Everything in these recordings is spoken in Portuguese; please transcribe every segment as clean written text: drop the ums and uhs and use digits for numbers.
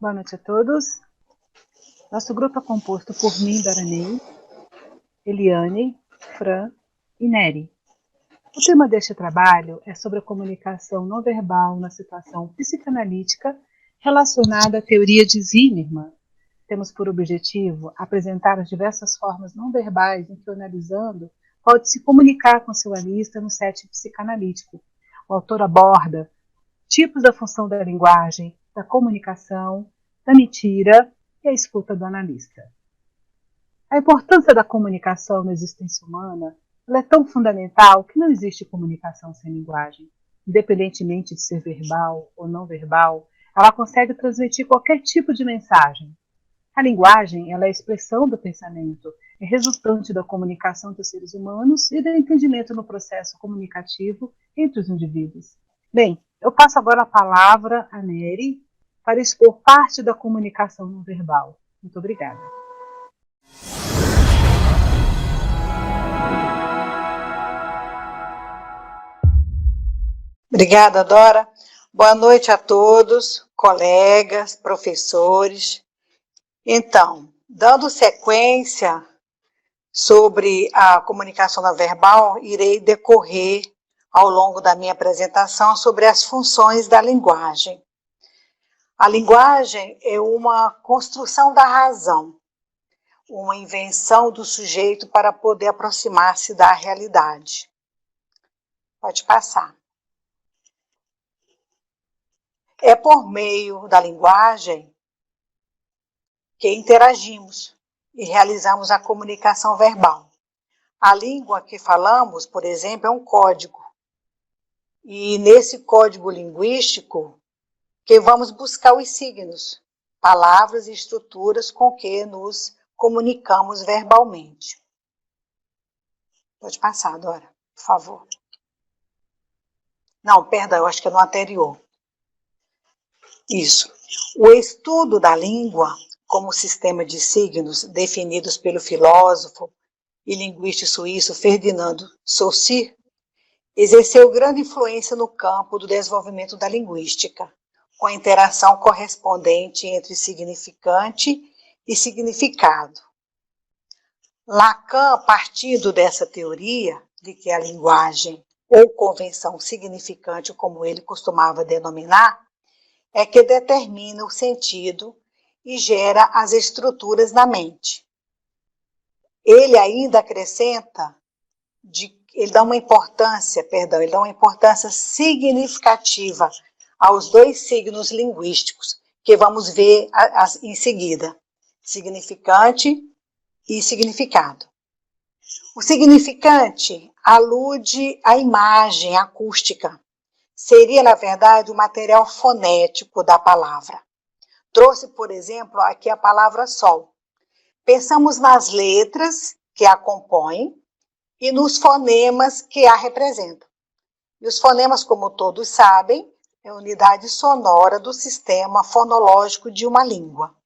Boa noite a todos. Nosso grupo é composto por mim, Daranei, Eliane, Fran e Nery. O tema deste trabalho é sobre a comunicação não verbal na situação psicanalítica relacionada à teoria de Zimmermann. Temos por objetivo apresentar as diversas formas não verbais em que o analisando pode se comunicar com seu analista no setting psicanalítico. O autor aborda tipos da função da linguagem, da comunicação, da mentira e a escuta do analista. A importância da comunicação na existência humana ela é tão fundamental que não existe comunicação sem linguagem. Independentemente de ser verbal ou não verbal, ela consegue transmitir qualquer tipo de mensagem. A linguagem ela é a expressão do pensamento, é resultante da comunicação dos seres humanos e do entendimento no processo comunicativo entre os indivíduos. Bem, eu passo agora a palavra a Nery para expor parte da comunicação não verbal. Muito obrigada. Obrigada, Dora. Boa noite a todos, colegas, professores. Então, dando sequência sobre a comunicação não verbal, irei decorrer ao longo da minha apresentação sobre as funções da linguagem. A linguagem é uma construção da razão, uma invenção do sujeito para poder aproximar-se da realidade. Pode passar. É por meio da linguagem que interagimos e realizamos a comunicação verbal. A língua que falamos, por exemplo, é um código. E nesse código linguístico que vamos buscar os signos, palavras e estruturas com que nos comunicamos verbalmente. Pode passar, Dora, por favor. Não, perdão, eu acho que é no anterior. Isso. O estudo da língua como sistema de signos definidos pelo filósofo e linguista suíço Ferdinand Saussure exerceu grande influência no campo do desenvolvimento da linguística, com a interação correspondente entre significante e significado. Lacan, partindo dessa teoria de que a linguagem, ou convenção significante, como ele costumava denominar, é que determina o sentido e gera as estruturas na mente. Ele ainda acrescenta, ele dá uma importância significativa aos dois signos linguísticos, que vamos ver em seguida, significante e significado. O significante alude à imagem acústica, seria, na verdade, o material fonético da palavra. Trouxe, por exemplo, aqui a palavra sol. Pensamos nas letras que a compõem e nos fonemas que a representam. E os fonemas, como todos sabem, é a unidade sonora do sistema fonológico de uma língua.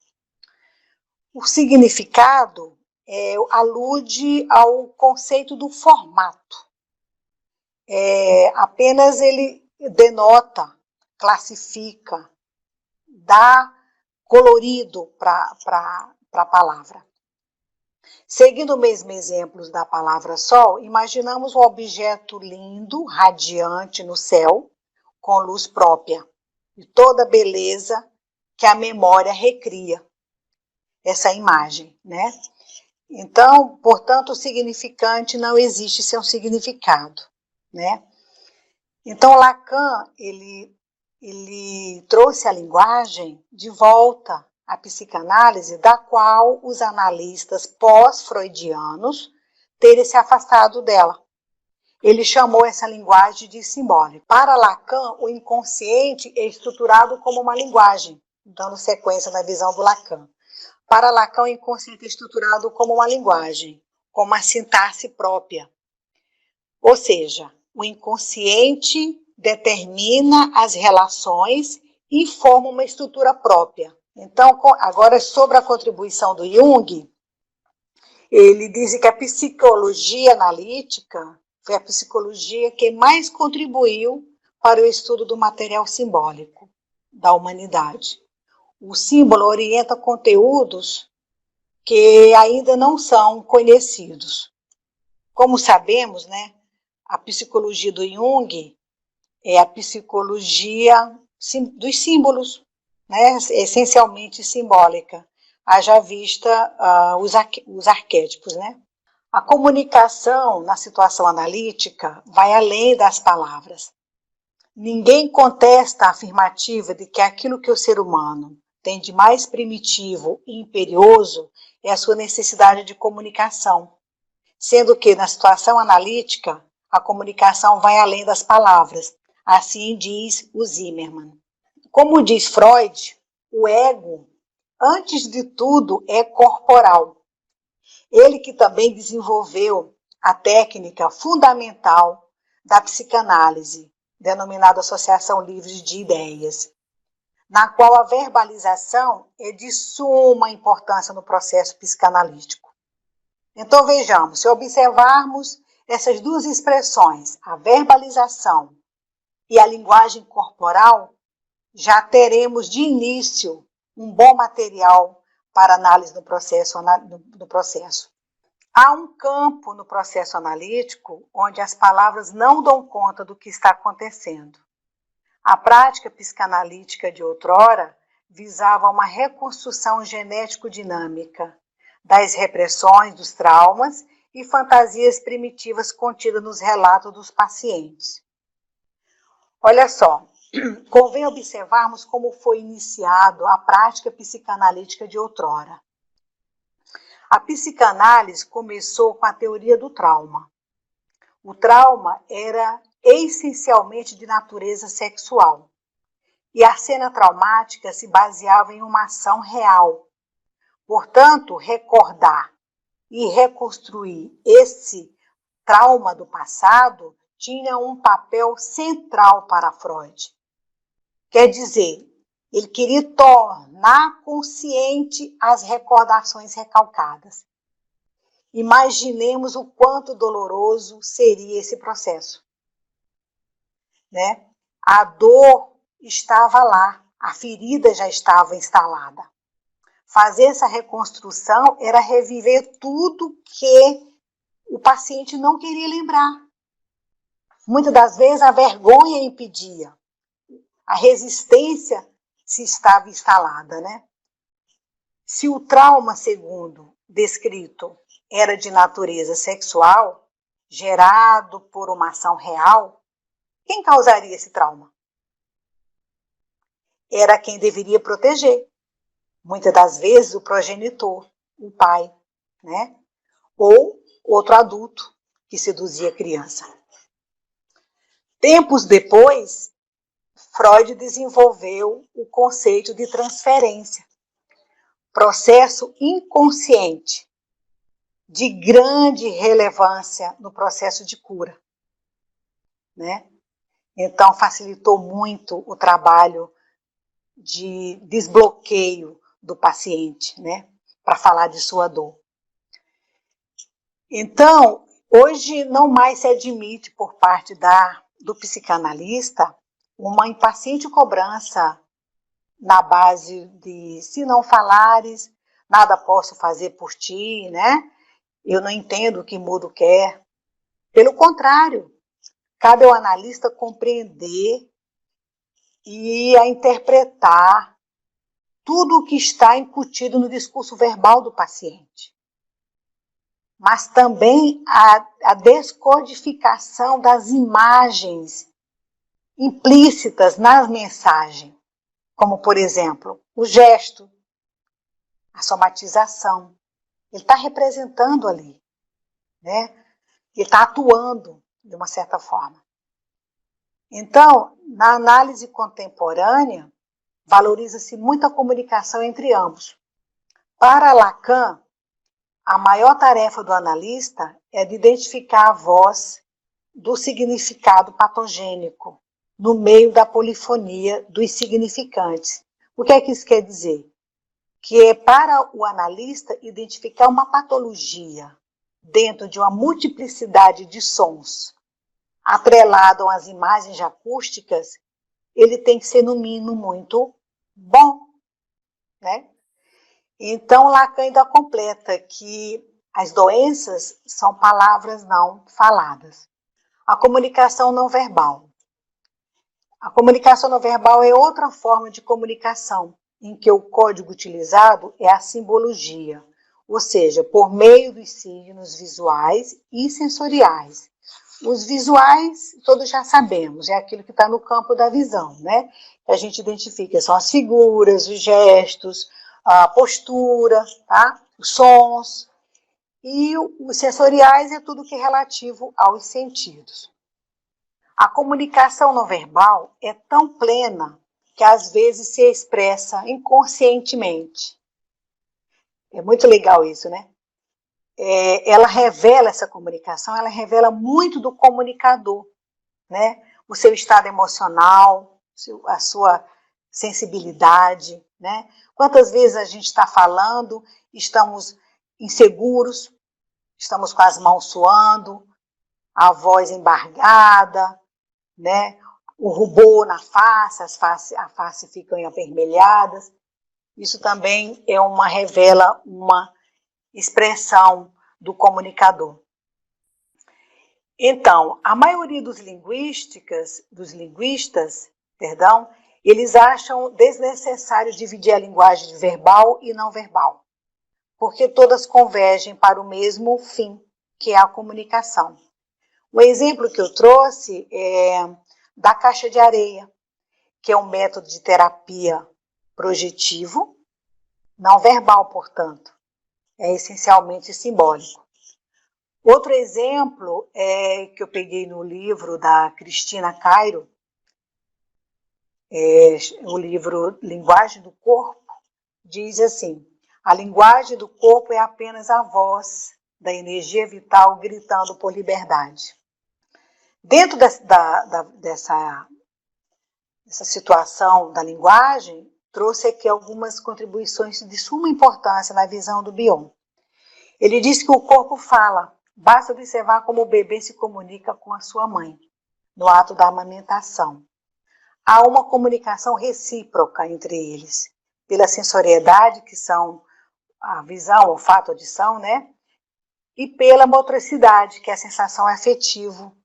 O significado alude ao conceito do formato. Apenas ele denota, classifica, dá colorido para a palavra. Seguindo o mesmo exemplo da palavra sol, imaginamos um objeto lindo, radiante no céu, com luz própria, e toda a beleza que a memória recria essa imagem, né? Então, portanto, o significante não existe sem um significado, né? Então, Lacan, ele trouxe a linguagem de volta à psicanálise, da qual os analistas pós-freudianos terem se afastado dela. Ele chamou essa linguagem de simbólica. Para Lacan, o inconsciente é estruturado como uma linguagem, dando sequência na visão do Lacan. Para Lacan, o inconsciente é estruturado como uma linguagem, com uma sintaxe própria. Ou seja, o inconsciente determina as relações e forma uma estrutura própria. Então, agora sobre a contribuição do Jung, ele diz que a psicologia analítica foi a psicologia que mais contribuiu para o estudo do material simbólico da humanidade. O símbolo orienta conteúdos que ainda não são conhecidos. Como sabemos, né, a psicologia do Jung é a psicologia dos símbolos, né, essencialmente simbólica, haja vista os arquétipos, né? A comunicação na situação analítica vai além das palavras. Ninguém contesta a afirmativa de que aquilo que o ser humano tem de mais primitivo e imperioso é a sua necessidade de comunicação, sendo que na situação analítica a comunicação vai além das palavras, assim diz o Zimmermann. Como diz Freud, o ego, antes de tudo, é corporal. Ele que também desenvolveu a técnica fundamental da psicanálise, denominada Associação Livre de Ideias, na qual a verbalização é de suma importância no processo psicanalítico. Então vejamos, se observarmos essas duas expressões, a verbalização e a linguagem corporal, já teremos de início um bom material para análise do processo. Há um campo no processo analítico onde as palavras não dão conta do que está acontecendo. A prática psicanalítica de outrora visava uma reconstrução genético-dinâmica das repressões, dos traumas e fantasias primitivas contidas nos relatos dos pacientes. Olha só, convém observarmos como foi iniciado a prática psicanalítica de outrora. A psicanálise começou com a teoria do trauma. O trauma era essencialmente de natureza sexual. E a cena traumática se baseava em uma ação real. Portanto, recordar e reconstruir esse trauma do passado tinha um papel central para Freud. Quer dizer, ele queria tornar consciente as recordações recalcadas. Imaginemos o quanto doloroso seria esse processo, né? A dor estava lá, a ferida já estava instalada. Fazer essa reconstrução era reviver tudo que o paciente não queria lembrar. Muitas das vezes a vergonha impedia, a resistência se estava instalada, né? Se o trauma, segundo descrito, era de natureza sexual, gerado por uma ação real, quem causaria esse trauma? Era quem deveria proteger. Muitas das vezes o progenitor, o pai, né? Ou outro adulto que seduzia a criança. Tempos depois, Freud desenvolveu o conceito de transferência, processo inconsciente, de grande relevância no processo de cura, né? Então, facilitou muito o trabalho de desbloqueio do paciente, né? Para falar de sua dor. Então, hoje não mais se admite por parte do psicanalista uma impaciente cobrança na base de se não falares, nada posso fazer por ti, né? Eu não entendo o que mudo quer. Pelo contrário, cabe ao analista compreender e a interpretar tudo o que está incutido no discurso verbal do paciente. Mas também a descodificação das imagens implícitas nas mensagens, como, por exemplo, o gesto, a somatização. Ele está representando ali, né? Ele está atuando de uma certa forma. Então, na análise contemporânea, valoriza-se muito a comunicação entre ambos. Para Lacan, a maior tarefa do analista é de identificar a voz do significado patogênico no meio da polifonia dos significantes. O que é que isso quer dizer? Que é para o analista identificar uma patologia dentro de uma multiplicidade de sons atrelado às imagens acústicas, ele tem que ser, no mínimo, muito bom. né? Então, Lacan ainda completa que as doenças são palavras não faladas. A comunicação não verbal. A comunicação não verbal é outra forma de comunicação, em que o código utilizado é a simbologia, ou seja, por meio dos signos visuais e sensoriais. Os visuais, todos já sabemos, é aquilo que está no campo da visão, né? A gente identifica, são as figuras, os gestos, a postura, tá? Os sons. E os sensoriais é tudo que é relativo aos sentidos. A comunicação não verbal é tão plena que às vezes se expressa inconscientemente. É muito legal isso, né? Ela revela essa comunicação, ela revela muito do comunicador, né? O seu estado emocional, a sua sensibilidade, né? Quantas vezes a gente está falando, estamos inseguros, estamos com as mãos suando, a voz embargada, né? O rubor na face, a face ficam avermelhadas. Isso também revela uma expressão do comunicador. Então, a maioria dos linguistas, eles acham desnecessário dividir a linguagem verbal e não verbal, porque todas convergem para o mesmo fim, que é a comunicação. O exemplo que eu trouxe é da caixa de areia, que é um método de terapia projetivo, não verbal, portanto, é essencialmente simbólico. Outro exemplo que eu peguei no livro da Cristina Cairo, o livro Linguagem do Corpo, diz assim: a linguagem do corpo é apenas a voz da energia vital gritando por liberdade. Dentro dessa situação da linguagem, trouxe aqui algumas contribuições de suma importância na visão do Bion. Ele diz que o corpo fala, basta observar como o bebê se comunica com a sua mãe, no ato da amamentação. Há uma comunicação recíproca entre eles, pela sensoriedade, que são a visão, olfato, audição, né? E pela motricidade, que é a sensação afetiva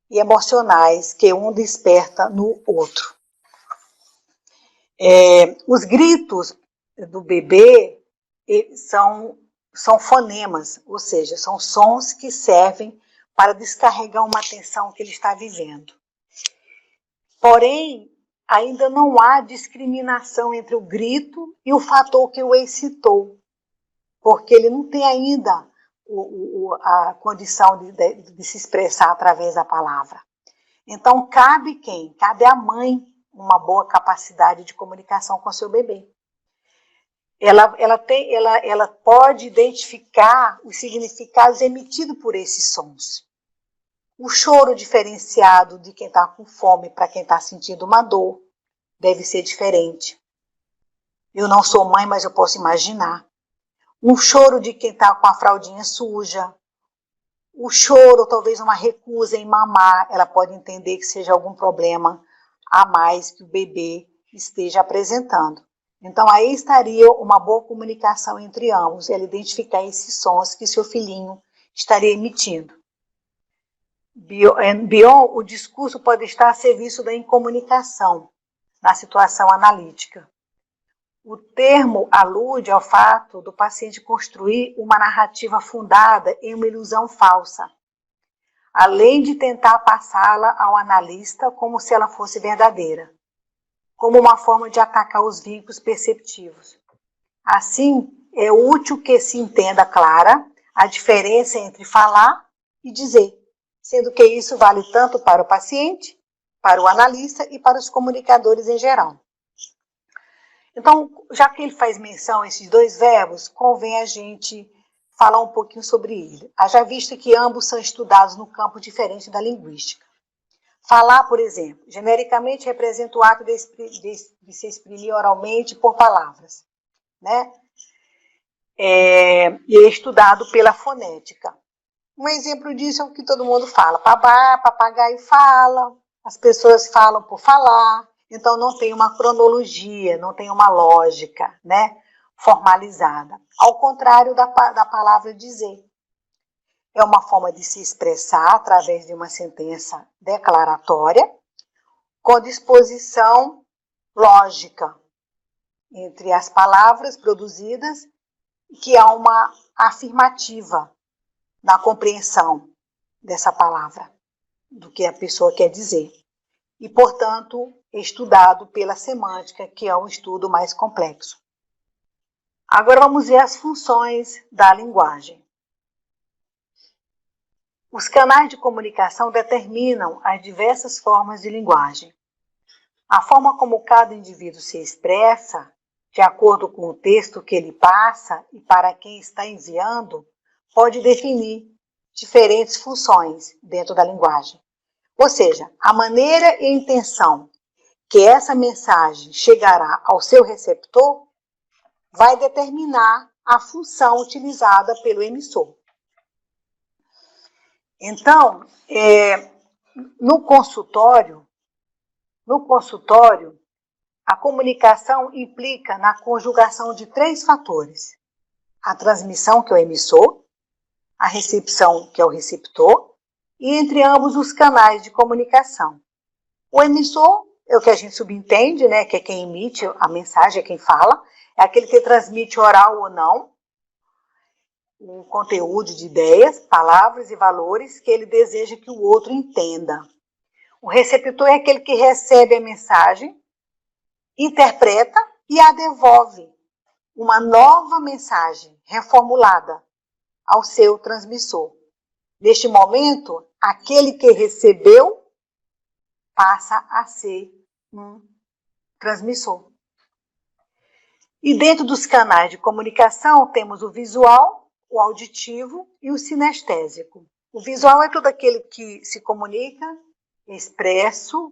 e emocionais que um desperta no outro. Os gritos do bebê são fonemas, ou seja, são sons que servem para descarregar uma tensão que ele está vivendo. Porém, ainda não há discriminação entre o grito e o fator que o excitou, porque ele não tem ainda a condição de se expressar através da palavra. Então, cabe quem? Cabe à mãe uma boa capacidade de comunicação com seu bebê. Ela pode identificar os significados emitidos por esses sons. O choro diferenciado de quem está com fome para quem está sentindo uma dor deve ser diferente. Eu não sou mãe, mas eu posso imaginar. Um choro de quem está com a fraldinha suja. O choro, talvez uma recusa em mamar, ela pode entender que seja algum problema a mais que o bebê esteja apresentando. Então, aí estaria uma boa comunicação entre ambos, ela identificar esses sons que seu filhinho estaria emitindo. Bion, o discurso pode estar a serviço da incomunicação, na situação analítica. O termo alude ao fato do paciente construir uma narrativa fundada em uma ilusão falsa, além de tentar passá-la ao analista como se ela fosse verdadeira, como uma forma de atacar os vínculos perceptivos. Assim, é útil que se entenda clara a diferença entre falar e dizer, sendo que isso vale tanto para o paciente, para o analista e para os comunicadores em geral. Então, já que ele faz menção a esses dois verbos, convém a gente falar um pouquinho sobre ele. Haja visto que ambos são estudados no campo diferente da linguística. Falar, por exemplo, genericamente representa o ato de se exprimir oralmente por palavras, né? E é estudado pela fonética. Um exemplo disso é o que todo mundo fala. Papagaio fala, as pessoas falam por falar, Então não tem uma cronologia, não tem uma lógica, né, formalizada. Ao contrário da palavra dizer. É uma forma de se expressar através de uma sentença declaratória, com disposição lógica entre as palavras produzidas, que há uma afirmativa na compreensão dessa palavra, do que a pessoa quer dizer. E, portanto, estudado pela semântica, que é um estudo mais complexo. Agora vamos ver as funções da linguagem. Os canais de comunicação determinam as diversas formas de linguagem. A forma como cada indivíduo se expressa, de acordo com o texto que ele passa e para quem está enviando, pode definir diferentes funções dentro da linguagem. Ou seja, a maneira e a intenção que essa mensagem chegará ao seu receptor vai determinar a função utilizada pelo emissor. Então, no consultório, a comunicação implica na conjugação de 3 fatores: a transmissão, que é o emissor, a recepção, que é o receptor, e entre ambos os canais de comunicação. O emissor é o que a gente subentende, né, que é quem emite a mensagem, é quem fala, é aquele que transmite oral ou não um conteúdo de ideias, palavras e valores que ele deseja que o outro entenda. O receptor é aquele que recebe a mensagem, interpreta e a devolve, uma nova mensagem reformulada ao seu transmissor. Neste momento, aquele que recebeu passa a ser um transmissor. E dentro dos canais de comunicação temos o visual, o auditivo e o sinestésico. O visual é todo aquele que se comunica expresso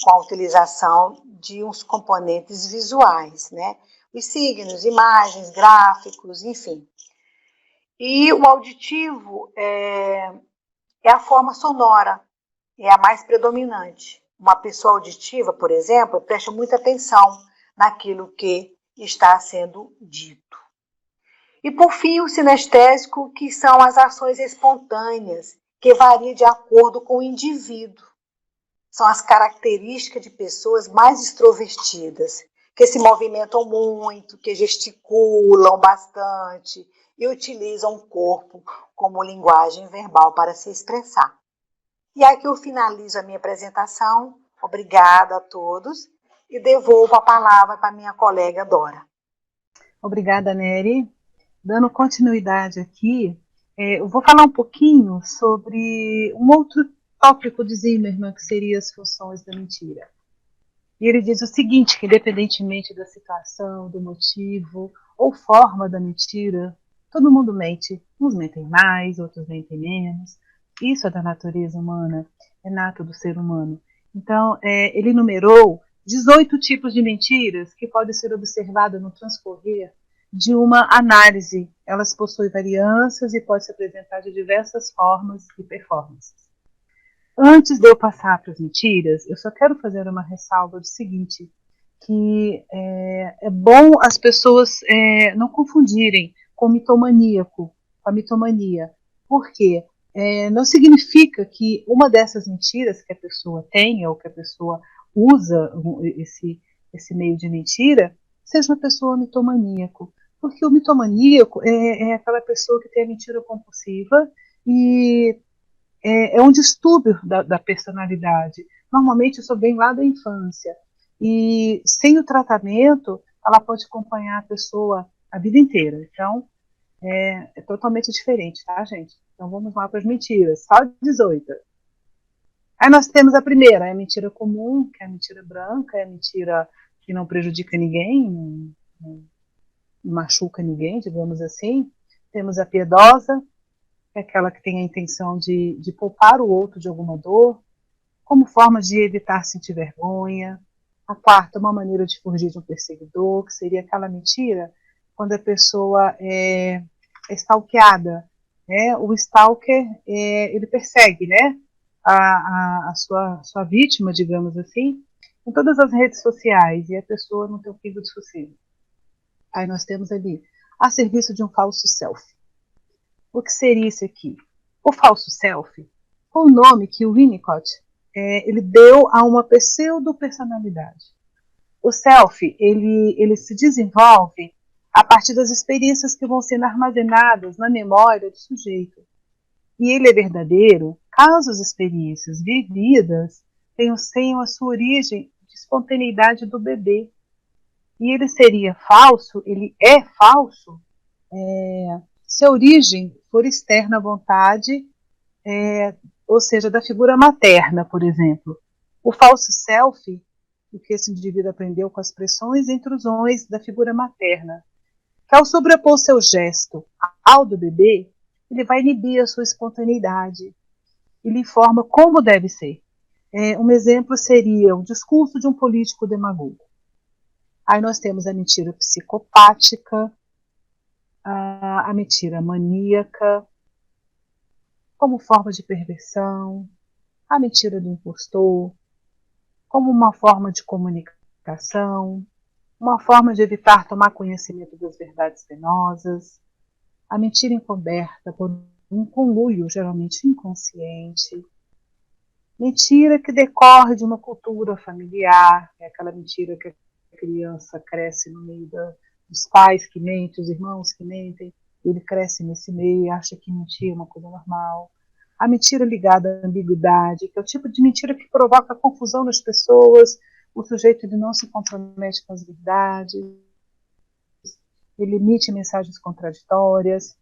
com a utilização de uns componentes visuais, né? Os signos, imagens, gráficos, enfim. E o auditivo é a forma sonora, é a mais predominante. Uma pessoa auditiva, por exemplo, presta muita atenção naquilo que está sendo dito. E, por fim, o sinestésico, que são as ações espontâneas, que variam de acordo com o indivíduo. São as características de pessoas mais extrovertidas, que se movimentam muito, que gesticulam bastante e utilizam o corpo como linguagem verbal para se expressar. E aqui eu finalizo a minha apresentação. Obrigada a todos e devolvo a palavra para minha colega Dora. Obrigada, Nery. Dando continuidade aqui, eu vou falar um pouquinho sobre um outro tópico de Zimmermann, que seria as funções da mentira. E ele diz o seguinte, que independentemente da situação, do motivo ou forma da mentira, todo mundo mente. Uns mentem mais, outros mentem menos. Isso é da natureza humana, é nato do ser humano. Então, ele numerou 18 tipos de mentiras que podem ser observadas no transcorrer de uma análise. Elas possuem variâncias e podem se apresentar de diversas formas e performances. Antes de eu passar para as mentiras, eu só quero fazer uma ressalva do seguinte, que é bom as pessoas não confundirem com mitomaníaco, com a mitomania. Por quê? Não significa que uma dessas mentiras que a pessoa tem ou que a pessoa usa esse meio de mentira seja uma pessoa mitomaníaco. Porque o mitomaníaco é aquela pessoa que tem a mentira compulsiva e é um distúrbio da personalidade. Normalmente isso vem lá da infância. E sem o tratamento, ela pode acompanhar a pessoa a vida inteira. Então, é totalmente diferente, tá, gente? Então vamos lá para as mentiras. Só 18. Aí nós temos a primeira, é a mentira comum, que é a mentira branca, é a mentira que não prejudica ninguém, não machuca ninguém, digamos assim. Temos a piedosa, que é aquela que tem a intenção de poupar o outro de alguma dor, como forma de evitar sentir vergonha. A quarta, uma maneira de fugir de um perseguidor, que seria aquela mentira quando a pessoa é stalkeada. Né? O stalker, ele persegue, né? A sua vítima, digamos assim, em todas as redes sociais e a pessoa não tem o pingo de sossego. Aí nós temos ali, a serviço de um falso selfie. O que seria isso aqui? O falso selfie, o nome que o Winnicott ele deu a uma pseudo-personalidade. O selfie, ele se desenvolve a partir das experiências que vão sendo armazenadas na memória do sujeito. E ele é verdadeiro caso as experiências vividas tenham a sua origem de espontaneidade do bebê. E ele seria falso, ele é falso, se a origem for externa à vontade, ou seja, da figura materna, por exemplo. O falso self, o que esse indivíduo aprendeu com as pressões e intrusões da figura materna, que ao sobrepor seu gesto ao do bebê, ele vai inibir a sua espontaneidade. Ele informa como deve ser. Um exemplo seria o discurso de um político demagogo. Aí nós temos a mentira psicopática, a mentira maníaca, como forma de perversão, a mentira do impostor, como uma forma de comunicação, uma forma de evitar tomar conhecimento das verdades penosas, a mentira encoberta por um conluio geralmente inconsciente, mentira que decorre de uma cultura familiar, é aquela mentira que a criança cresce no meio dos pais que mentem, os irmãos que mentem, ele cresce nesse meio e acha que mentir é uma coisa normal. A mentira ligada à ambiguidade, que é o tipo de mentira que provoca confusão nas pessoas, o sujeito ele não se compromete com as verdades, ele emite mensagens contraditórias.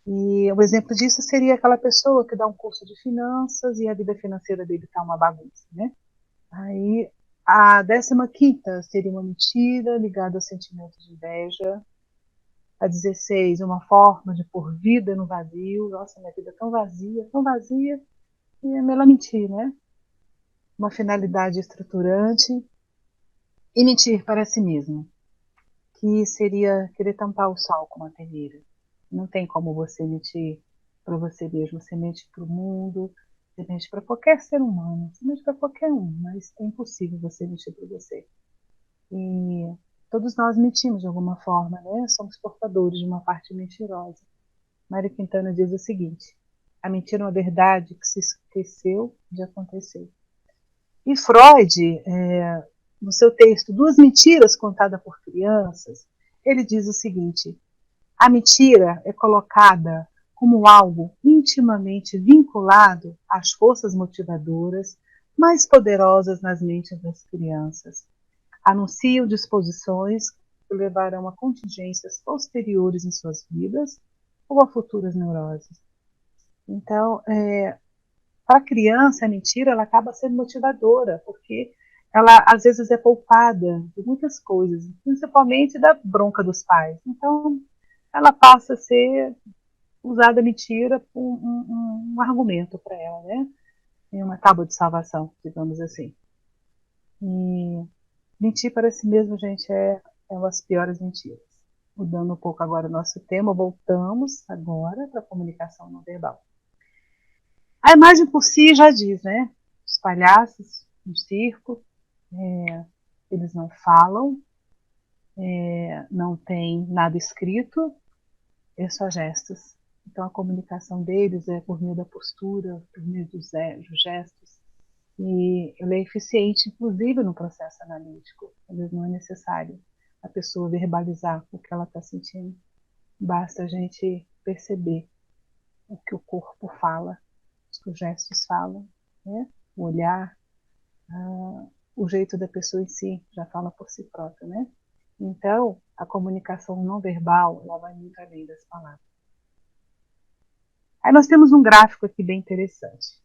E o exemplo disso seria aquela pessoa que dá um curso de finanças e a vida financeira dele está uma bagunça, né? Aí a 15ª seria uma mentira ligada ao sentimento de inveja. A 16, uma forma de pôr vida no vazio. Nossa, minha vida é tão vazia, e é melhor mentir, né? Uma finalidade estruturante. E mentir para si mesmo, que seria querer tampar o sol com uma peneira. Não tem como você mentir para você mesmo, você mente para o mundo, você mente para qualquer ser humano, você mente para qualquer um, mas é impossível você mentir para você. E todos nós mentimos de alguma forma, né? Somos portadores de uma parte mentirosa. Mário Quintana diz o seguinte: a mentira é uma verdade que se esqueceu de acontecer. E Freud, no seu texto Duas Mentiras Contadas por Crianças, ele diz o seguinte: a mentira é colocada como algo intimamente vinculado às forças motivadoras mais poderosas nas mentes das crianças. Anunciam disposições que levarão a contingências posteriores em suas vidas ou a futuras neuroses. Então, para a criança, a mentira ela acaba sendo motivadora, porque ela às vezes é poupada de muitas coisas, principalmente da bronca dos pais. Então, ela passa a ser usada a mentira como um argumento para ela, né? Em uma tábua de salvação, digamos assim. E mentir para si mesmo, gente, é uma das piores mentiras. Mudando um pouco agora o nosso tema, voltamos agora para a comunicação não verbal. A imagem por si já diz, né? Os palhaços no circo, eles não falam, não tem nada escrito, é só gestos. Então a comunicação deles é por meio da postura, por meio dos gestos. E ela é eficiente, inclusive, no processo analítico. Às vezes não é necessário a pessoa verbalizar o que ela está sentindo. Basta a gente perceber o que o corpo fala, o que os gestos falam, né? O olhar, o jeito da pessoa em si já fala por si próprio, né? Então, a comunicação não verbal, ela vai muito além das palavras. Aí nós temos um gráfico aqui bem interessante.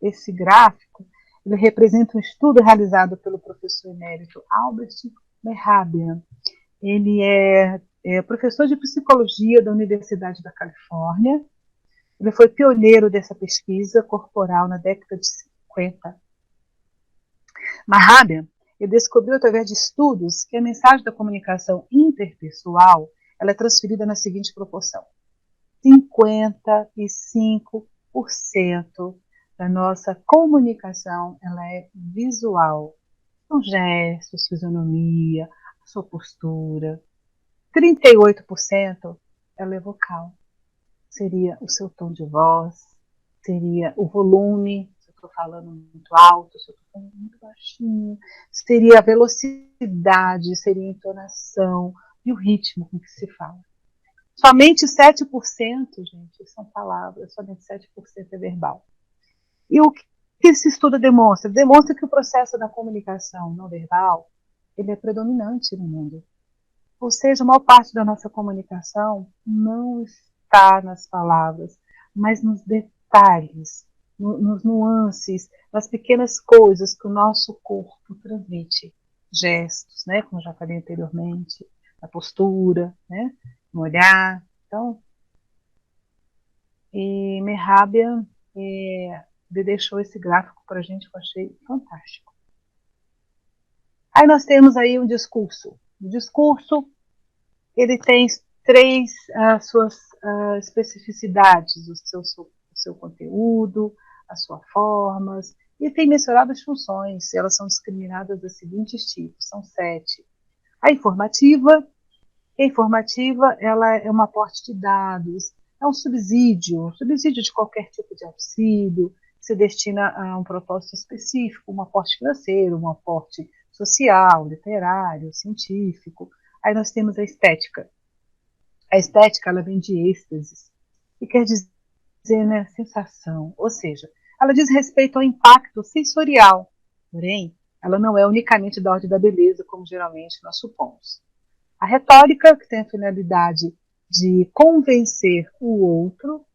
Esse gráfico, ele representa um estudo realizado pelo professor emérito Albert Mehrabian. Ele é professor de psicologia da Universidade da Califórnia. Ele foi pioneiro dessa pesquisa corporal na década de 50. Mehrabian ele descobriu através de estudos que a mensagem da comunicação interpessoal ela é transferida na seguinte proporção: 55% da nossa comunicação ela é visual, São gestos, fisionomia, a sua postura. 38% ela é vocal. Seria o seu tom de voz, seria o volume, se eu estou falando muito alto, se eu estou falando muito baixinho, seria a velocidade, seria a entonação e o ritmo com que se fala. Somente 7%, gente, são palavras, somente 7% é verbal. E o que esse estudo demonstra? Demonstra que o processo da comunicação não verbal, ele é predominante no mundo. Ou seja, a maior parte da nossa comunicação não está nas palavras, mas nos detalhes, nos nuances, nas pequenas coisas que o nosso corpo transmite. Gestos, né, como eu já falei anteriormente, a postura, né, no olhar. Então, Merrábia deixou esse gráfico para a gente que eu achei fantástico. Aí nós temos aí um discurso. O discurso, ele tem três suas especificidades, o seu conteúdo, as suas formas, e tem mensurado as funções. Elas são discriminadas dos seguintes tipos, são 7. A informativa ela é um aporte de dados, é um subsídio de qualquer tipo de auxílio, que se destina a um propósito específico, um aporte financeiro, um aporte social, literário, científico. Aí nós temos a estética. A estética, ela vem de êxtase, e quer dizer, né, sensação, ou seja, ela diz respeito ao impacto sensorial, porém, ela não é unicamente da ordem da beleza, como geralmente nós supomos. A retórica, que tem a finalidade de convencer o outro.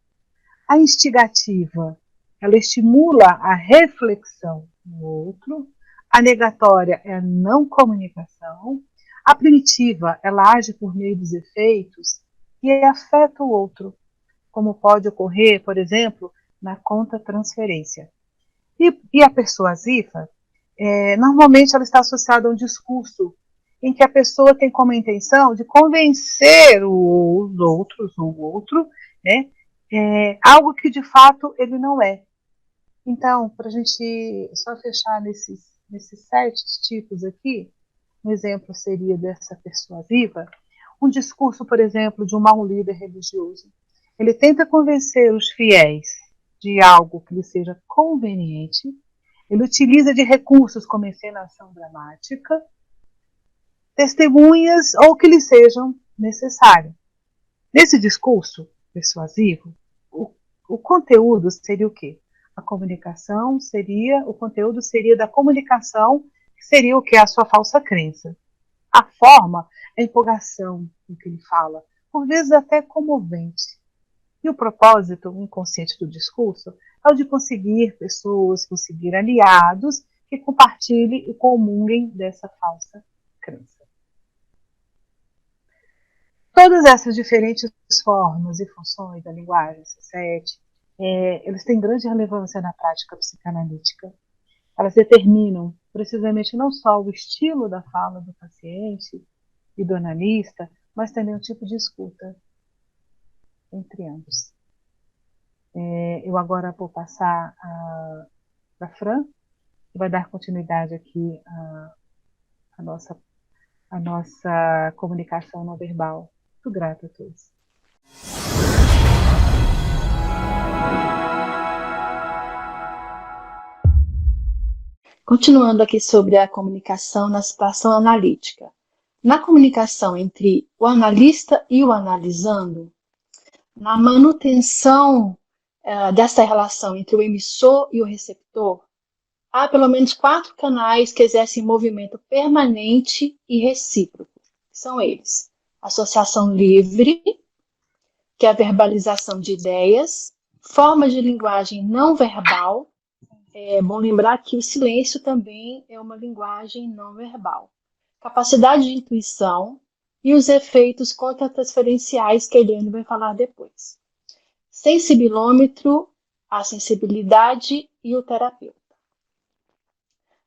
A instigativa, ela estimula a reflexão no outro. A negatória é a não comunicação. A primitiva, ela age por meio dos efeitos e afeta o outro, como pode ocorrer, por exemplo, na contra-transferência. E a persuasiva, normalmente ela está associada a um discurso em que a pessoa tem como intenção de convencer os outros, o outro, né, algo que de fato ele não é. Então, para a gente só fechar nesses 7 tipos aqui, um exemplo seria dessa persuasiva, um discurso, por exemplo, de um mau líder religioso. Ele tenta convencer os fiéis de algo que lhe seja conveniente, ele utiliza de recursos como encenação dramática, testemunhas ou que lhe sejam necessários. Nesse discurso persuasivo, o conteúdo seria o quê? A comunicação seria, o conteúdo seria da comunicação, que seria o que? A sua falsa crença. A forma, a empolgação com que ele fala, por vezes até comovente. E o propósito inconsciente do discurso é o de conseguir pessoas, conseguir aliados que compartilhem e comunguem dessa falsa crença. Todas essas diferentes formas e funções da linguagem C7, eles têm grande relevância na prática psicanalítica. Elas determinam precisamente não só o estilo da fala do paciente e do analista, mas também o tipo de escuta entre ambos. Eu agora vou passar para a Fran, que vai dar continuidade aqui à nossa comunicação não verbal. Muito grata a todos. Continuando aqui sobre a comunicação na situação analítica. Na comunicação entre o analista e o analisando, na manutenção dessa relação entre o emissor e o receptor, há pelo menos 4 canais que exercem movimento permanente e recíproco. São eles: associação livre, que é a verbalização de ideias, formas de linguagem não verbal. É bom lembrar que o silêncio também é uma linguagem não verbal. Capacidade de intuição e os efeitos contratransferenciais que a Eliane vai falar depois. Sensibilômetro, a sensibilidade e o terapeuta.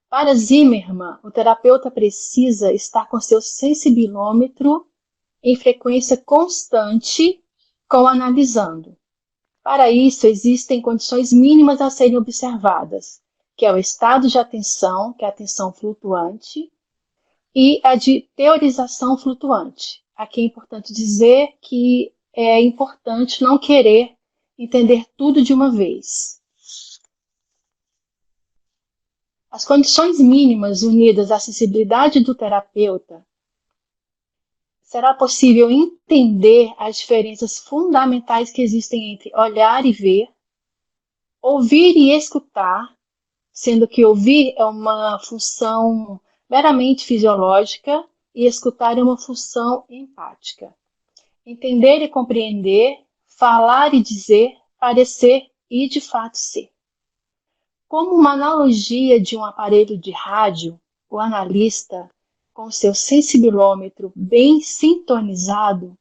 Para Zimmermann, o terapeuta precisa estar com seu sensibilômetro em frequência constante com o analisando. Para isso, existem condições mínimas a serem observadas, que é o estado de atenção, que é a atenção flutuante, e a de teorização flutuante. Aqui é importante dizer que é importante não querer entender tudo de uma vez. As condições mínimas unidas à acessibilidade do terapeuta, será possível entender as diferenças fundamentais que existem entre olhar e ver, ouvir e escutar, sendo que ouvir é uma função meramente fisiológica e escutar é uma função empática. Entender e compreender, falar e dizer, parecer e de fato ser. Como uma analogia de um aparelho de rádio, o analista, com seu sensibilômetro bem sintonizado,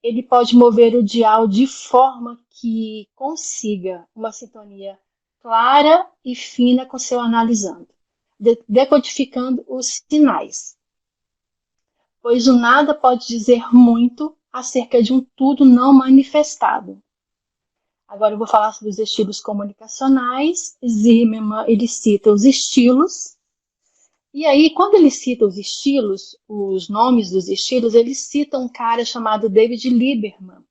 ele pode mover o dial de forma que consiga uma sintonia clara e fina com seu analisando, decodificando os sinais. Pois o nada pode dizer muito acerca de um tudo não manifestado. Agora eu vou falar sobre os estilos comunicacionais. Zimmermann, ele cita os estilos. E aí, quando ele cita os estilos, os nomes dos estilos, ele cita um cara chamado David Lieberman,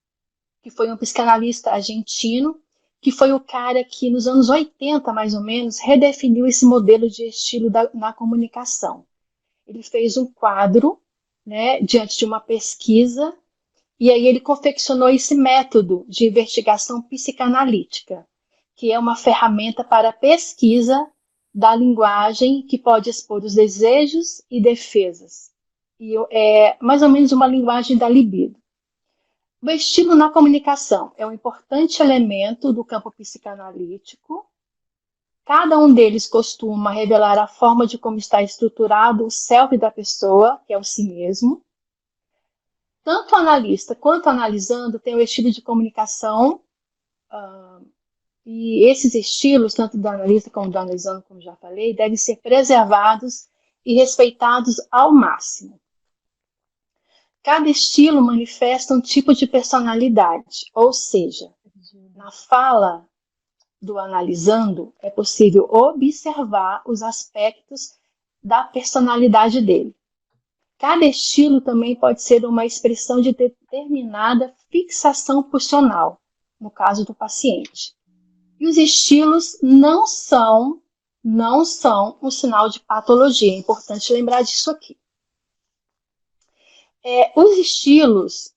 que foi um psicanalista argentino, que foi o cara que, nos anos 80, mais ou menos, redefiniu esse modelo de estilo na comunicação. Ele fez um quadro, né, diante de uma pesquisa, e aí ele confeccionou esse método de investigação psicanalítica, que é uma ferramenta para pesquisa da linguagem que pode expor os desejos e defesas. E é mais ou menos uma linguagem da libido. O estilo na comunicação é um importante elemento do campo psicanalítico. Cada um deles costuma revelar a forma de como está estruturado o self da pessoa, que é o si mesmo. Tanto o analista quanto o analisando têm o estilo de comunicação, e esses estilos, tanto do analista como do analisando, como já falei, devem ser preservados e respeitados ao máximo. Cada estilo manifesta um tipo de personalidade, ou seja, na fala do analisando é possível observar os aspectos da personalidade dele. Cada estilo também pode ser uma expressão de determinada fixação pulsional, no caso do paciente. E os estilos não são um sinal de patologia. É importante lembrar disso aqui. Os estilos,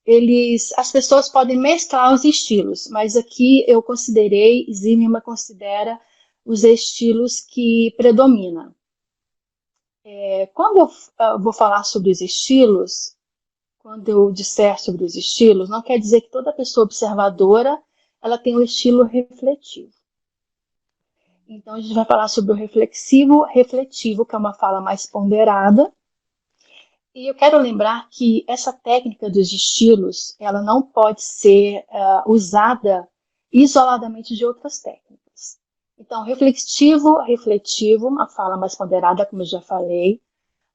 as pessoas podem mesclar os estilos, mas aqui eu considerei, Zimmermann considera os estilos que predominam. Quando eu vou falar sobre os estilos, quando eu disser sobre os estilos, não quer dizer que toda pessoa observadora ela tem um estilo refletivo. Então, a gente vai falar sobre o reflexivo, que é uma fala mais ponderada. E eu quero lembrar que essa técnica dos estilos, ela não pode ser usada isoladamente de outras técnicas. Então, refletivo, uma fala mais ponderada, como eu já falei,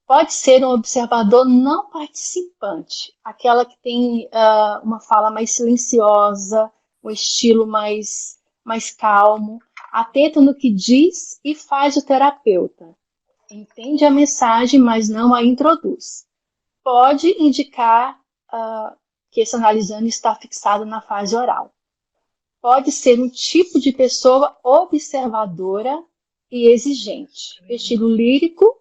pode ser um observador não participante, aquela que tem uma fala mais silenciosa, um estilo mais calmo, atento no que diz e faz o terapeuta. Entende a mensagem, mas não a introduz. Pode indicar que esse analisando está fixado na fase oral. Pode ser um tipo de pessoa observadora e exigente. Estilo lírico,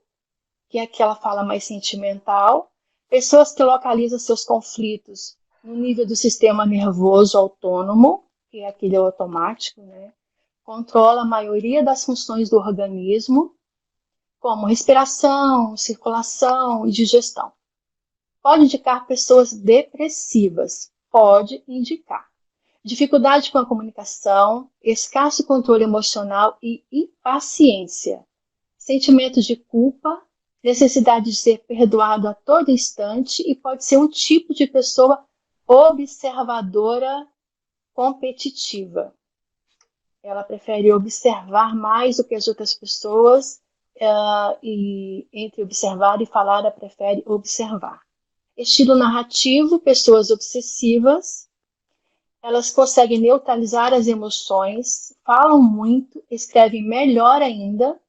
que é aquela fala mais sentimental. Pessoas que localizam seus conflitos no nível do sistema nervoso autônomo, que é aquele automático, né? Controla a maioria das funções do organismo, como respiração, circulação e digestão. Pode indicar pessoas depressivas, pode indicar. Dificuldade com a comunicação, escasso controle emocional e impaciência. Sentimentos de culpa, necessidade de ser perdoado a todo instante e pode ser um tipo de pessoa observadora competitiva. Ela prefere observar mais do que as outras pessoas e entre observar e falar, ela prefere observar. Estilo narrativo, pessoas obsessivas. elas conseguem neutralizar as emoções, falam muito, escrevem melhor ainda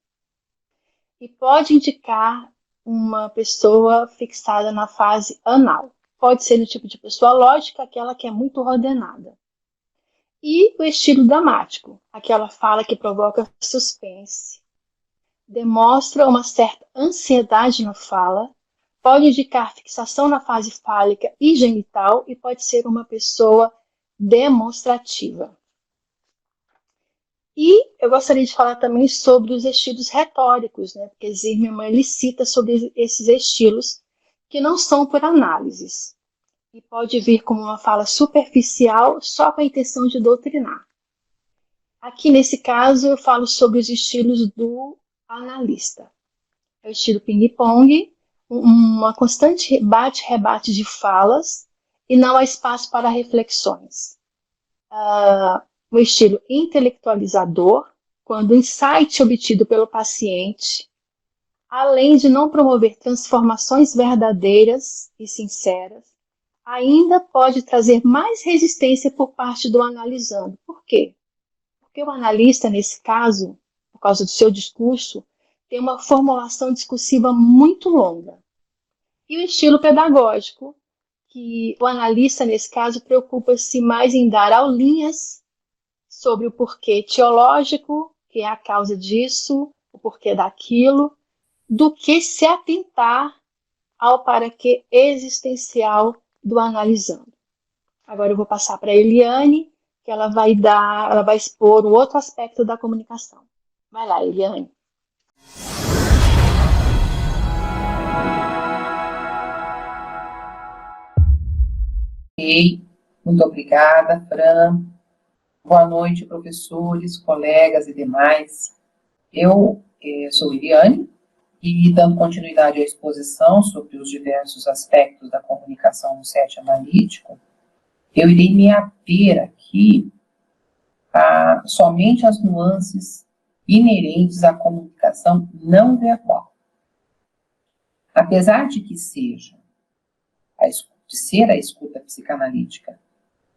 e pode indicar uma pessoa fixada na fase anal. Pode ser do tipo de pessoa lógica, aquela que é muito ordenada. E o estilo dramático, aquela fala que provoca suspense, demonstra uma certa ansiedade na fala, pode indicar fixação na fase fálica e genital e pode ser uma pessoa demonstrativa. E eu gostaria de falar também sobre os estilos retóricos, né? Porque Zimmermann ele cita sobre esses estilos que não são por análises e pode vir como uma fala superficial só com a intenção de doutrinar. Aqui nesse caso eu falo sobre os estilos do analista. É o estilo ping-pong, uma constante bate-rebate de falas e não há espaço para reflexões. O estilo intelectualizador, quando o insight obtido pelo paciente, além de não promover transformações verdadeiras e sinceras, ainda pode trazer mais resistência por parte do analisando. Por quê? Porque o analista, nesse caso, por causa do seu discurso, tem uma formulação discursiva muito longa. E o estilo pedagógico, que o analista, nesse caso, preocupa-se mais em dar aulinhas sobre o porquê teológico, que é a causa disso, o porquê daquilo, do que se atentar ao para que existencial do analisando. Agora eu vou passar para a Eliane, que ela vai expor um outro aspecto da comunicação. Vai lá, Eliane. Muito obrigada, Fran. Boa noite, professores, colegas e demais. Eu sou Eliane e, dando continuidade à exposição sobre os diversos aspectos da comunicação no SET analítico, eu irei me ater aqui a somente as nuances inerentes à comunicação não verbal. Apesar de que seja a escuta psicanalítica,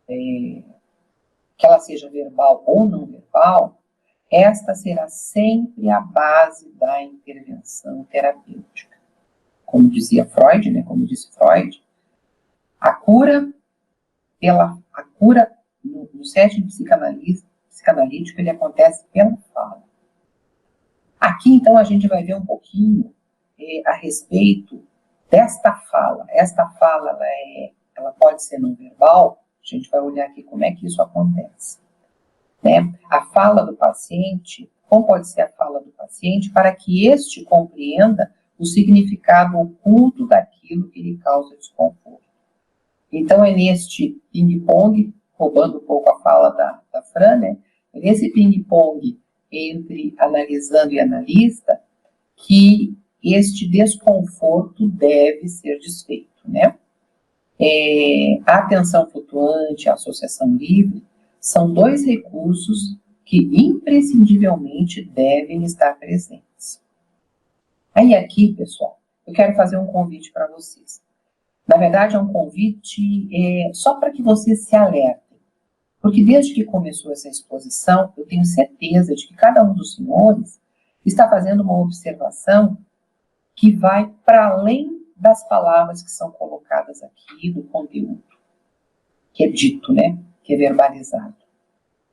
que ela seja verbal ou não verbal, esta será sempre a base da intervenção terapêutica. Como dizia Freud, né, como disse Freud, a cura no setting psicanalítico, ele acontece pela fala. Aqui, então, a gente vai ver um pouquinho a respeito desta fala. Esta fala, ela pode ser não verbal. A gente vai olhar aqui como é que isso acontece. Né? A fala do paciente, como pode ser a fala do paciente, para que este compreenda o significado oculto daquilo que lhe causa desconforto. Então, é neste ping-pong, roubando um pouco a fala da Fran, né? É nesse ping-pong entre analisando e analista que este desconforto deve ser desfeito, né? A atenção flutuante, a associação livre, são dois recursos que imprescindivelmente devem estar presentes. Aí aqui, pessoal, eu quero fazer um convite para vocês. Na verdade, é um convite só para que vocês se alertem. Porque desde que começou essa exposição, eu tenho certeza de que cada um dos senhores está fazendo uma observação que vai para além das palavras que são colocadas aqui, do conteúdo, que é dito, né? Que é verbalizado.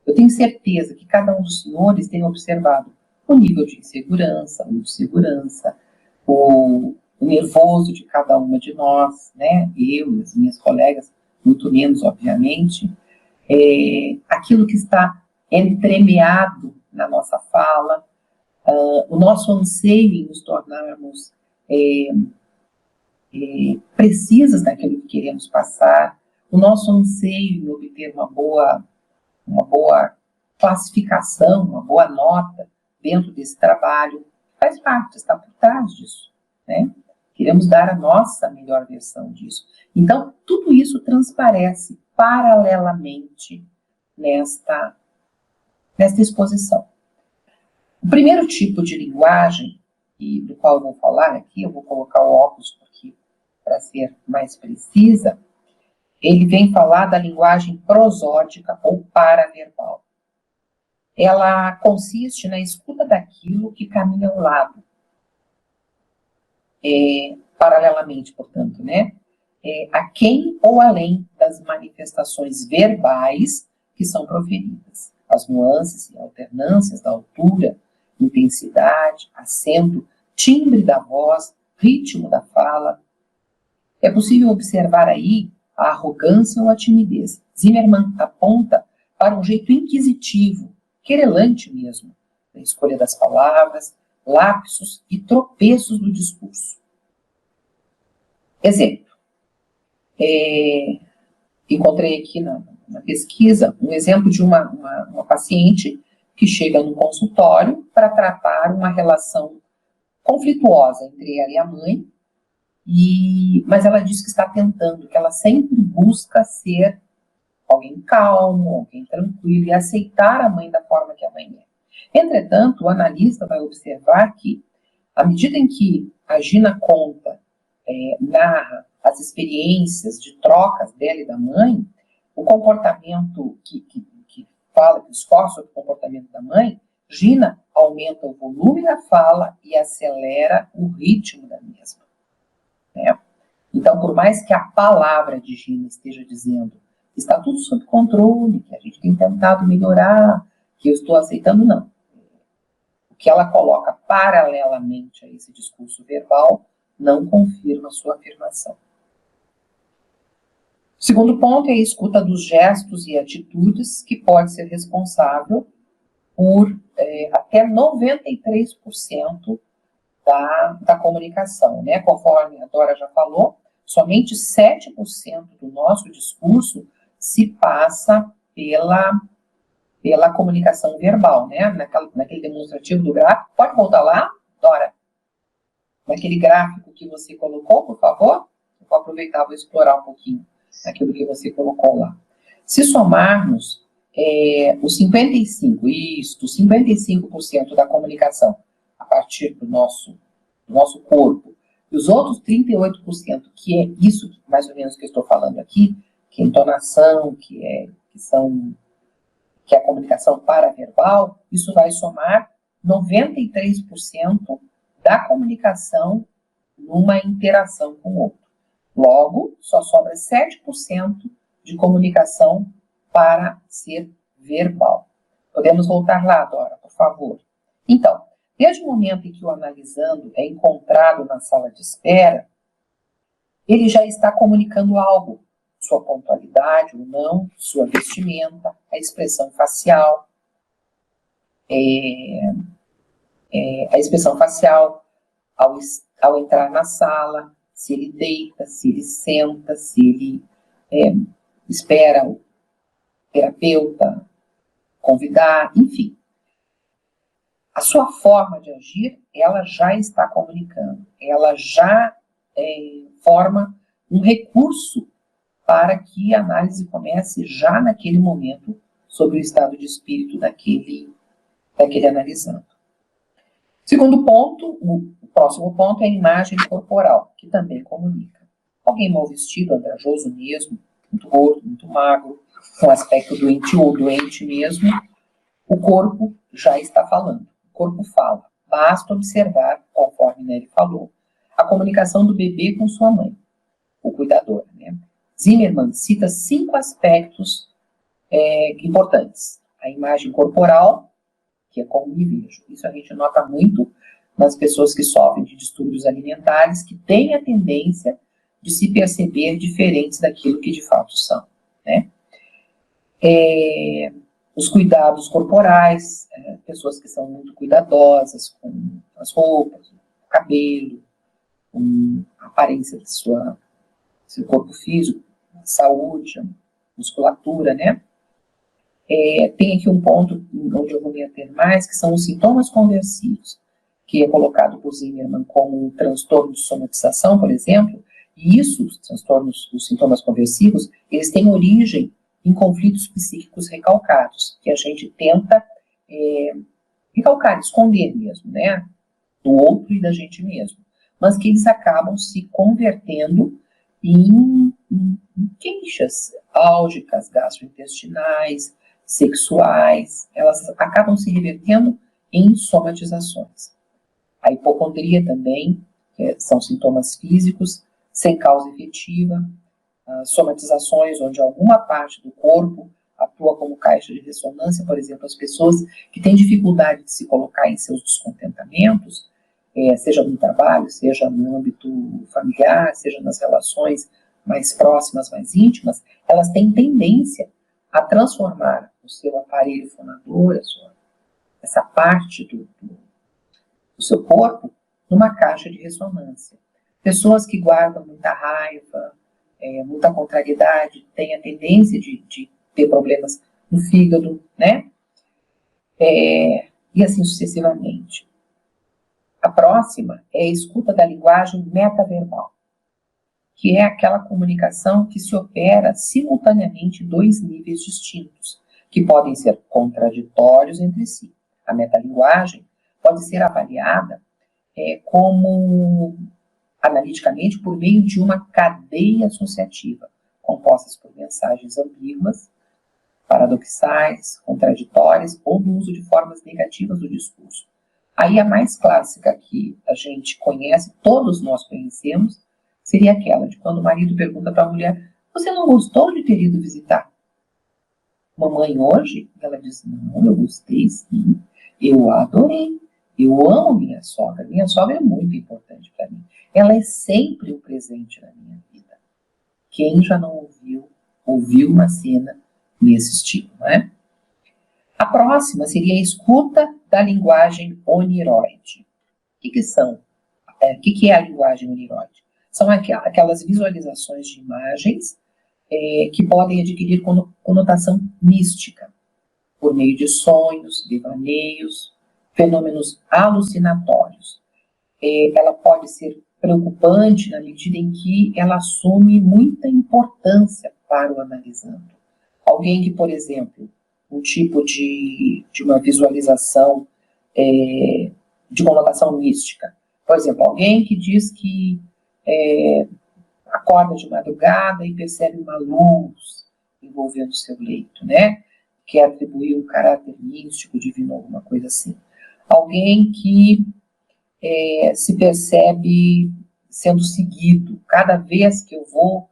Eu tenho certeza que cada um dos senhores tem observado o nível de insegurança, ou de segurança, o nervoso de cada uma de nós, né? Eu e as minhas colegas, muito menos, obviamente, aquilo que está entremeado na nossa fala, o nosso anseio em nos tornarmos precisas daquilo que queremos passar, o nosso anseio em obter uma boa classificação, uma boa nota dentro desse trabalho, faz parte, está por trás disso, né? Queremos dar a nossa melhor versão disso. Então, tudo isso transparece paralelamente nesta exposição. O primeiro tipo de linguagem, do qual eu vou falar aqui, eu vou colocar o óculos para ser mais precisa, ele vem falar da linguagem prosódica ou paraverbal. Ela consiste na escuta daquilo que caminha ao lado, paralelamente, portanto, né? Aquém ou além das manifestações verbais que são proferidas. As nuances e alternâncias da altura, intensidade, acento, timbre da voz, ritmo da fala. É possível observar aí a arrogância ou a timidez. Zimmermann aponta para um jeito inquisitivo, querelante mesmo, na escolha das palavras, lapsos e tropeços do discurso. Exemplo. Encontrei aqui na pesquisa um exemplo de uma paciente que chega no consultório para tratar uma relação conflituosa entre ela e a mãe, mas ela diz que está tentando, que ela sempre busca ser alguém calmo, alguém tranquilo e aceitar a mãe da forma que a mãe é. Entretanto, o analista vai observar que, à medida em que a Gina conta, narra as experiências de trocas dela e da mãe, o comportamento que fala, que esforça o comportamento da mãe, Gina aumenta o volume da fala e acelera o ritmo da mesma. Né? Então, por mais que a palavra de Gina esteja dizendo que está tudo sob controle, que a gente tem tentado melhorar, que eu estou aceitando, não. O que ela coloca paralelamente a esse discurso verbal não confirma a sua afirmação. O segundo ponto é a escuta dos gestos e atitudes, que pode ser responsável por até 93% da comunicação, né? Conforme a Dora já falou, somente 7% do nosso discurso se passa pela comunicação verbal, né? Naquele demonstrativo do gráfico. Pode voltar lá, Dora? Naquele gráfico que você colocou, por favor? Eu vou aproveitar, vou explorar um pouquinho aquilo que você colocou lá. Se somarmos os 55% da comunicação a partir do nosso corpo, e os outros 38%, que é isso mais ou menos que eu estou falando aqui, que é entonação, que é a comunicação paraverbal, isso vai somar 93% da comunicação numa interação com o outro. Logo, só sobra 7% de comunicação para ser verbal. Podemos voltar lá, Dora, por favor. Então, desde o momento em que o analisando é encontrado na sala de espera, ele já está comunicando algo. Sua pontualidade ou não, sua vestimenta, a expressão facial. A expressão facial ao entrar na sala, se ele deita, se ele senta, se ele espera o terapeuta convidar, enfim. A sua forma de agir, ela já está comunicando, ela já forma um recurso para que a análise comece já naquele momento sobre o estado de espírito daquele analisando. Segundo ponto, o próximo ponto é a imagem corporal, que também comunica. Alguém mal vestido, andrajoso mesmo, muito gordo, muito magro, com aspecto doente ou doente mesmo, o corpo já está falando, o corpo fala. Basta observar, conforme Nery falou, a comunicação do bebê com sua mãe, o cuidador, né? Zimmermann cita 5 aspectos importantes. A imagem corporal, que é como me vejo. Isso a gente nota muito nas pessoas que sofrem de distúrbios alimentares, que têm a tendência de se perceber diferentes daquilo que de fato são, né? Os cuidados corporais, pessoas que são muito cuidadosas com as roupas, o cabelo, com a aparência do seu corpo físico, a saúde, a musculatura, né? Tem aqui um ponto onde eu vou me ater mais, que são os sintomas conversivos, que é colocado por Zimmermann como um transtorno de somatização, por exemplo, e isso, os sintomas conversivos, eles têm origem em conflitos psíquicos recalcados, que a gente tenta recalcar, esconder mesmo, né, do outro e da gente mesmo, mas que eles acabam se convertendo em em queixas álgicas, gastrointestinais, sexuais, elas acabam se revertendo em somatizações. A hipocondria também, são sintomas físicos, sem causa efetiva, somatizações onde alguma parte do corpo atua como caixa de ressonância, por exemplo, as pessoas que têm dificuldade de se colocar em seus descontentamentos, seja no trabalho, seja no âmbito familiar, seja nas relações mais próximas, mais íntimas, elas têm tendência a transformar o seu aparelho fonador, essa parte do seu corpo, numa caixa de ressonância. Pessoas que guardam muita raiva, muita contrariedade, têm a tendência de ter problemas no fígado, né? E assim sucessivamente. A próxima é a escuta da linguagem metaverbal, que é aquela comunicação que se opera simultaneamente em dois níveis distintos, que podem ser contraditórios entre si. A metalinguagem pode ser avaliada como, analiticamente, por meio de uma cadeia associativa, compostas por mensagens ambíguas, paradoxais, contraditórias ou do uso de formas negativas do discurso. Aí a mais clássica que a gente conhece, todos nós conhecemos, seria aquela de quando o marido pergunta para a mulher: você não gostou de ter ido visitar mamãe hoje? Ela diz: não, eu gostei sim, eu adorei, eu amo minha sogra é muito importante para mim, ela é sempre um presente na minha vida. Quem já não ouviu uma cena nesse estilo, não é? A próxima seria a escuta da linguagem oniroide. O que é a linguagem oniroide? São aquelas visualizações de imagens que podem adquirir conotação mística, por meio de sonhos, devaneios, fenômenos alucinatórios. Ela pode ser preocupante na medida em que ela assume muita importância para o analisando. Alguém que, por exemplo, um tipo de uma visualização de conotação mística. Por exemplo, alguém que diz que acorda de madrugada e percebe uma luz envolvendo o seu leito, né? Quer atribuir um caráter místico, divino, alguma coisa assim. Alguém que se percebe sendo seguido. Cada vez que eu vou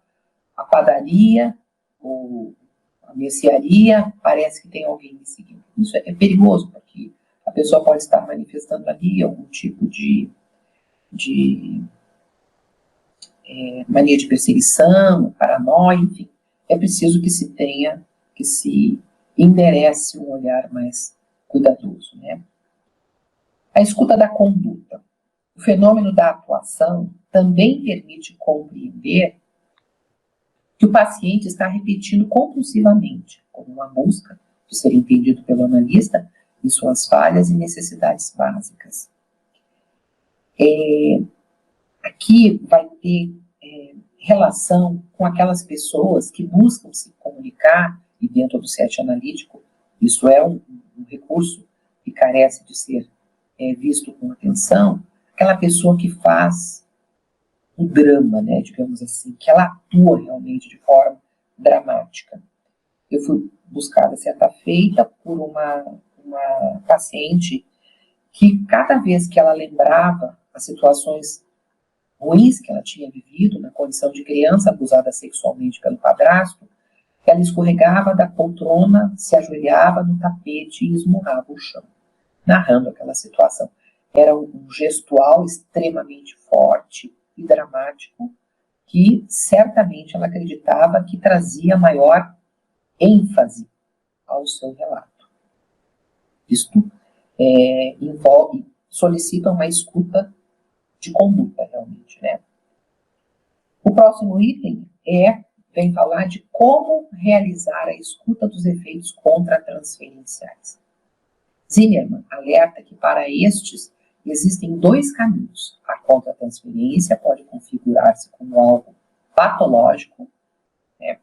à padaria ou à mercearia, parece que tem alguém me seguindo. Isso é perigoso, porque a pessoa pode estar manifestando ali algum tipo de mania de perseguição, paranoia, enfim. É preciso que se enderece um olhar mais cuidadoso, né? A escuta da conduta. O fenômeno da atuação também permite compreender que o paciente está repetindo compulsivamente, como uma busca de ser entendido pelo analista em suas falhas e necessidades básicas. Aqui vai ter relação com aquelas pessoas que buscam se comunicar, e dentro do set analítico, isso é um recurso que carece de ser visto com atenção, aquela pessoa que faz o drama, né, digamos assim, que ela atua realmente de forma dramática. Eu fui buscada certa feita por uma paciente que cada vez que ela lembrava as situações ruins que ela tinha vivido na condição de criança abusada sexualmente pelo padrasto, ela escorregava da poltrona, se ajoelhava no tapete e esmurrava o chão, narrando aquela situação. Era um gestual extremamente forte e dramático, que certamente ela acreditava que trazia maior ênfase ao seu relato. Isto solicita uma escuta de conduta, realmente, né? O próximo item vem falar de como realizar a escuta dos efeitos contratransferenciais. Zimmermann alerta que para estes existem dois caminhos. A contratransferência pode configurar-se como algo patológico, né?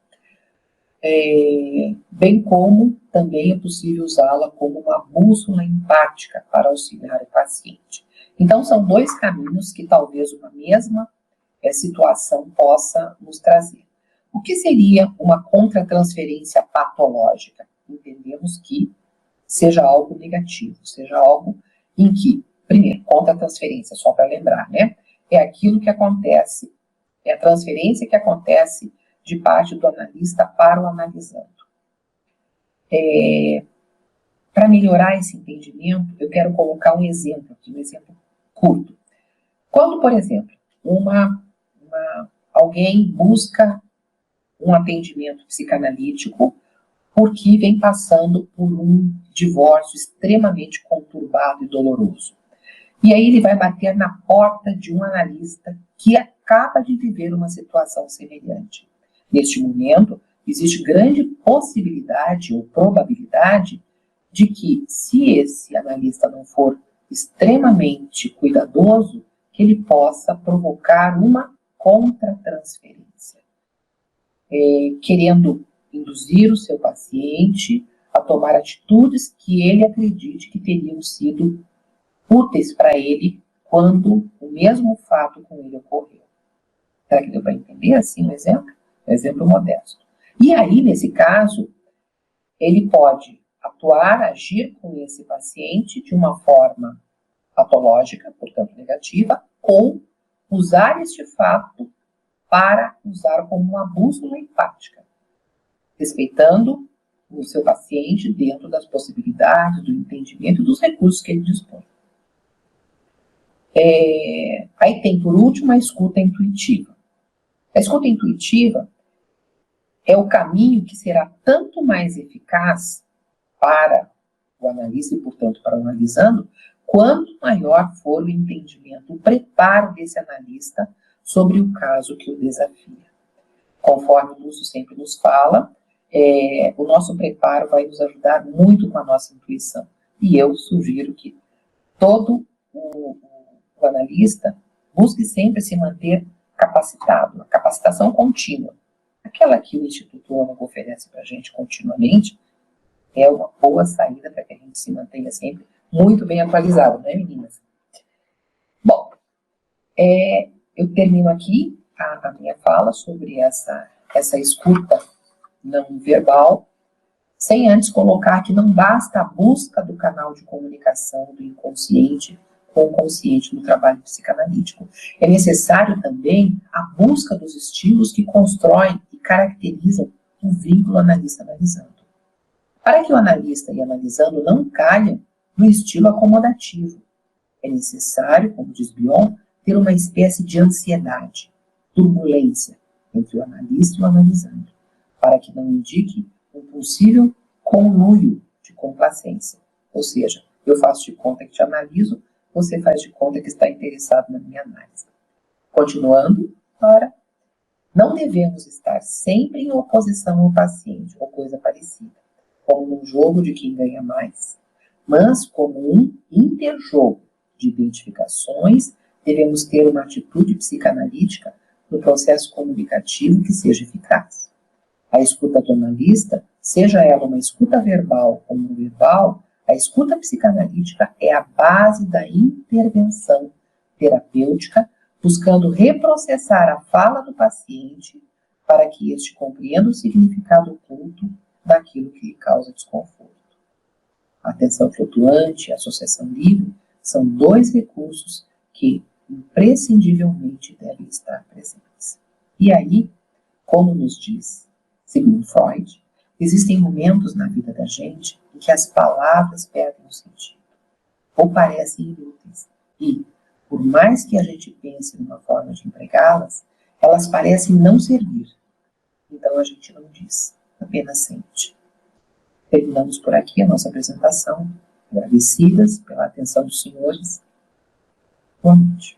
Bem como também é possível usá-la como uma bússola empática para auxiliar o paciente. Então, são dois caminhos que talvez uma mesma situação possa nos trazer. O que seria uma contratransferência patológica? Entendemos que seja algo negativo, seja algo em que, primeiro, contratransferência, só para lembrar, né? É aquilo que acontece, é a transferência que acontece de parte do analista para o analisando. Para melhorar esse entendimento, eu quero colocar um exemplo aqui, um exemplo curto. Quando, por exemplo, alguém busca um atendimento psicanalítico porque vem passando por um divórcio extremamente conturbado e doloroso. E aí ele vai bater na porta de um analista que acaba de viver uma situação semelhante. Neste momento, existe grande possibilidade ou probabilidade de que, se esse analista não for extremamente cuidadoso, que ele possa provocar uma contratransferência, querendo induzir o seu paciente a tomar atitudes que ele acredite que teriam sido úteis para ele quando o mesmo fato com ele ocorreu. Será que deu para entender assim um exemplo? Um exemplo modesto. E aí, nesse caso, ele pode atuar, agir com esse paciente de uma forma patológica, portanto negativa, ou usar este fato para usar como uma bússola empática, respeitando o seu paciente dentro das possibilidades, do entendimento e dos recursos que ele dispõe. Aí tem, por último, a escuta intuitiva. A escuta intuitiva é o caminho que será tanto mais eficaz para o analista e, portanto, para o analisando, quanto maior for o entendimento, o preparo desse analista sobre o caso que o desafia. Conforme o Lúcio sempre nos fala, o nosso preparo vai nos ajudar muito com a nossa intuição. E eu sugiro que todo o analista busque sempre se manter capacitado, a capacitação contínua. Aquela que o Instituto ONU oferece para a gente continuamente é uma boa saída para que a gente se mantenha sempre muito bem atualizado, né, meninas? Bom, eu termino aqui a minha fala sobre essa escuta não verbal, sem antes colocar que não basta a busca do canal de comunicação do inconsciente com o consciente no trabalho psicanalítico. É necessário também a busca dos estilos que constroem e caracterizam o vínculo analista-analisando. Para que o analista e analisando não caiam no estilo acomodativo, é necessário, como diz Bion, ter uma espécie de ansiedade, turbulência entre o analista e o analisando, para que não indique um possível conluio de complacência. Ou seja, eu faço de conta que te analiso, você faz de conta que está interessado na minha análise. Continuando, ora, não devemos estar sempre em oposição ao paciente, ou coisa parecida, como num jogo de quem ganha mais, mas como um interjogo de identificações, devemos ter uma atitude psicanalítica no processo comunicativo que seja eficaz. A escuta do analista, seja ela uma escuta verbal ou não verbal, a escuta psicanalítica é a base da intervenção terapêutica, buscando reprocessar a fala do paciente para que este compreenda o significado oculto daquilo que lhe causa desconforto. A atenção flutuante e a associação livre são dois recursos que imprescindivelmente devem estar presentes. E aí, como nos diz Sigmund Freud, existem momentos na vida da gente em que as palavras perdem o sentido, ou parecem inúteis, e, por mais que a gente pense numa forma de empregá-las, elas parecem não servir. Então a gente não diz, apenas sente. Terminamos por aqui a nossa apresentação, agradecidas pela atenção dos senhores. Boa noite.